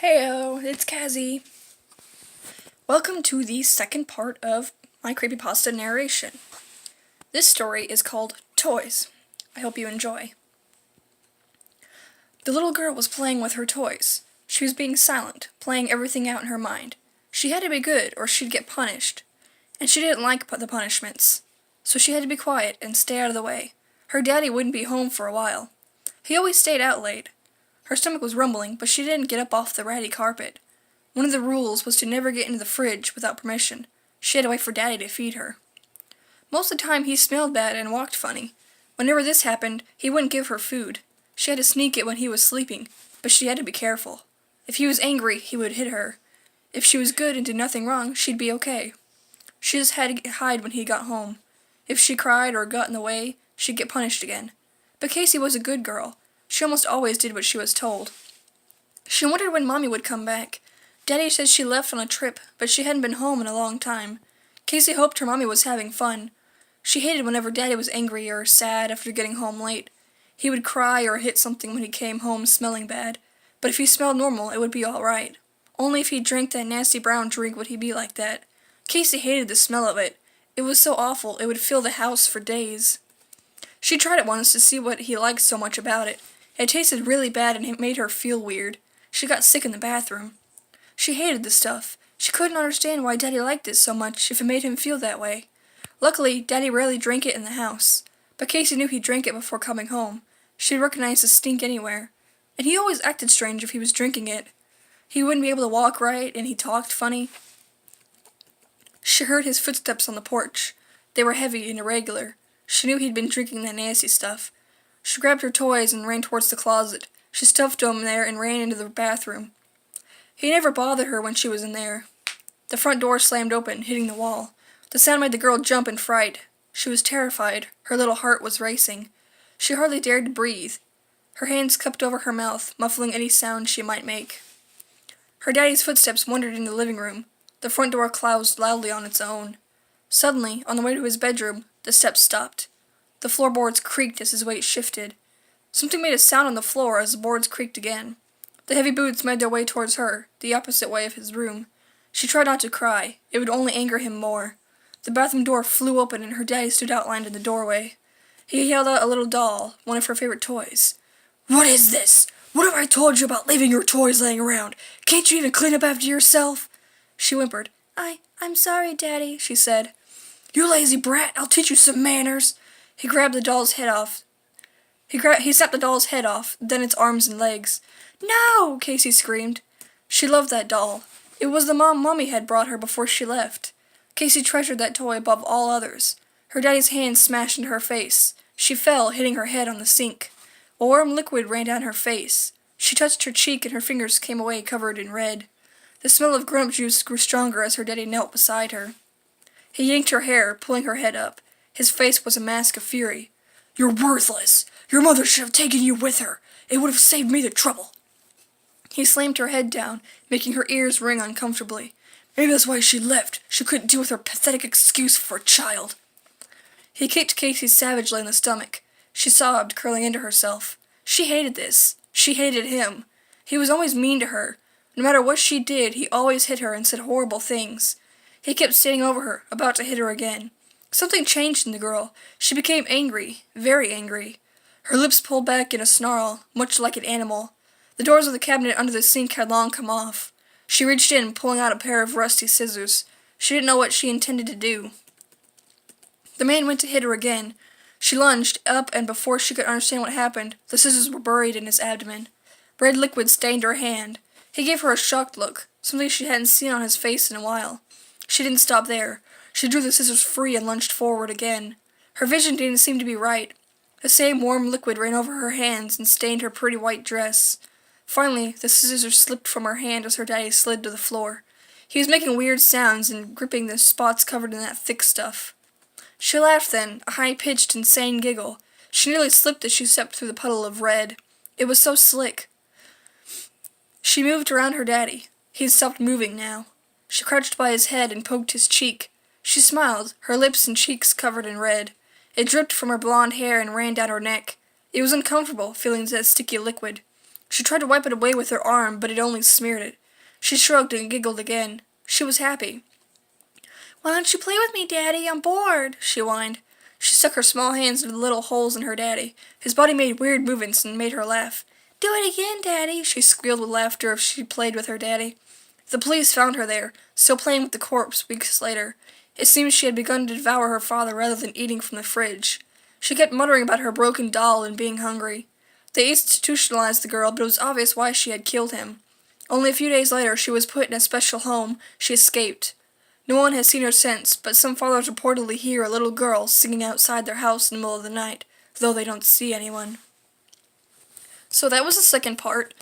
Heyo, it's Kazzy. Welcome to the second part of my Creepypasta narration. This story is called Toys. I hope you enjoy. The little girl was playing with her toys. She was being silent, playing everything out in her mind. She had to be good or she'd get punished. And she didn't like the punishments. So she had to be quiet and stay out of the way. Her daddy wouldn't be home for a while. He always stayed out late. Her stomach was rumbling, but she didn't get up off the ratty carpet. One of the rules was to never get into the fridge without permission. She had to wait for Daddy to feed her. Most of the time he smelled bad and walked funny. Whenever this happened, he wouldn't give her food. She had to sneak it when he was sleeping, but she had to be careful. If he was angry, he would hit her. If she was good and did nothing wrong, she'd be okay. She just had to hide when he got home. If she cried or got in the way, she'd get punished again. But Casey was a good girl. She almost always did what she was told. She wondered when Mommy would come back. Daddy said she left on a trip, but she hadn't been home in a long time. Casey hoped her Mommy was having fun. She hated whenever Daddy was angry or sad after getting home late. He would cry or hit something when he came home smelling bad, but if he smelled normal, it would be all right. Only if he drank that nasty brown drink would he be like that. Casey hated the smell of it. It was so awful, it would fill the house for days. She tried it once to see what he liked so much about it. It tasted really bad and it made her feel weird. She got sick in the bathroom. She hated the stuff. She couldn't understand why Daddy liked it so much if it made him feel that way. Luckily, Daddy rarely drank it in the house. But Casey knew he drank it before coming home. She'd recognize the stink anywhere. And he always acted strange if he was drinking it. He wouldn't be able to walk right and he talked funny. She heard his footsteps on the porch. They were heavy and irregular. She knew he'd been drinking that nasty stuff. She grabbed her toys and ran towards the closet. She stuffed him there and ran into the bathroom. He never bothered her when she was in there. The front door slammed open, hitting the wall. The sound made the girl jump in fright. She was terrified. Her little heart was racing. She hardly dared to breathe. Her hands cupped over her mouth, muffling any sound she might make. Her daddy's footsteps wandered into the living room. The front door closed loudly on its own. Suddenly, on the way to his bedroom, the steps stopped. The floorboards creaked as his weight shifted. Something made a sound on the floor as the boards creaked again. The heavy boots made their way towards her, the opposite way of his room. She tried not to cry. It would only anger him more. The bathroom door flew open and her daddy stood outlined in the doorway. He held out a little doll, one of her favorite toys. "What is this? What have I told you about leaving your toys laying around? Can't you even clean up after yourself?" She whimpered. I'm sorry, Daddy," she said. "You lazy brat, I'll teach you some manners." He grabbed the doll's head off. He snapped the doll's head off, then its arms and legs. "No!" Casey screamed. She loved that doll. It was the Mommy had brought her before she left. Casey treasured that toy above all others. Her daddy's hand smashed into her face. She fell, hitting her head on the sink. A warm liquid ran down her face. She touched her cheek and her fingers came away covered in red. The smell of grown-up juice grew stronger as her daddy knelt beside her. He yanked her hair, pulling her head up. His face was a mask of fury. "You're worthless. Your mother should have taken you with her. It would have saved me the trouble." He slammed her head down, making her ears ring uncomfortably. Maybe that's why she left. She couldn't deal with her pathetic excuse for a child. He kicked Casey savagely in the stomach. She sobbed, curling into herself. She hated this. She hated him. He was always mean to her. No matter what she did, he always hit her and said horrible things. He kept standing over her, about to hit her again. Something changed in the girl. She became angry, very angry. Her lips pulled back in a snarl, much like an animal. The doors of the cabinet under the sink had long come off. She reached in, pulling out a pair of rusty scissors. She didn't know what she intended to do. The man went to hit her again. She lunged up, and before she could understand what happened, the scissors were buried in his abdomen. Red liquid stained her hand. He gave her a shocked look, something she hadn't seen on his face in a while. She didn't stop there. She drew the scissors free and lunged forward again. Her vision didn't seem to be right. The same warm liquid ran over her hands and stained her pretty white dress. Finally, the scissors slipped from her hand as her daddy slid to the floor. He was making weird sounds and gripping the spots covered in that thick stuff. She laughed then, a high-pitched, insane giggle. She nearly slipped as she stepped through the puddle of red. It was so slick. She moved around her daddy. He had stopped moving now. She crouched by his head and poked his cheek. She smiled, her lips and cheeks covered in red. It dripped from her blonde hair and ran down her neck. It was uncomfortable, feeling that sticky liquid. She tried to wipe it away with her arm, but it only smeared it. She shrugged and giggled again. She was happy. "Why don't you play with me, Daddy? I'm bored," she whined. She stuck her small hands into the little holes in her daddy. His body made weird movements and made her laugh. "Do it again, Daddy," she squealed with laughter if she played with her daddy. The police found her there, still playing with the corpse weeks later. It seems she had begun to devour her father rather than eating from the fridge. She kept muttering about her broken doll and being hungry. They institutionalized the girl, but it was obvious why she had killed him. Only a few days later, she was put in a special home. She escaped. No one has seen her since, but some fathers reportedly hear a little girl singing outside their house in the middle of the night, though they don't see anyone. So that was the second part.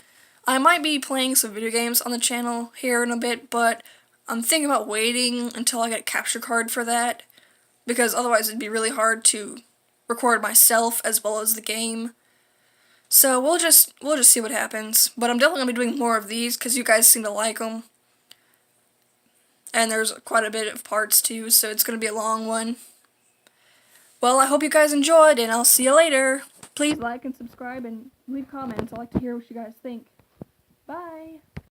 I might be playing some video games on the channel here in a bit, but I'm thinking about waiting until I get a capture card for that, because otherwise it'd be really hard to record myself as well as the game. So we'll just see what happens. But I'm definitely going to be doing more of these because you guys seem to like them. And there's quite a bit of parts too, so it's going to be a long one. Well, I hope you guys enjoyed, and I'll see you later. Please like and subscribe and leave comments. I like to hear what you guys think. Bye!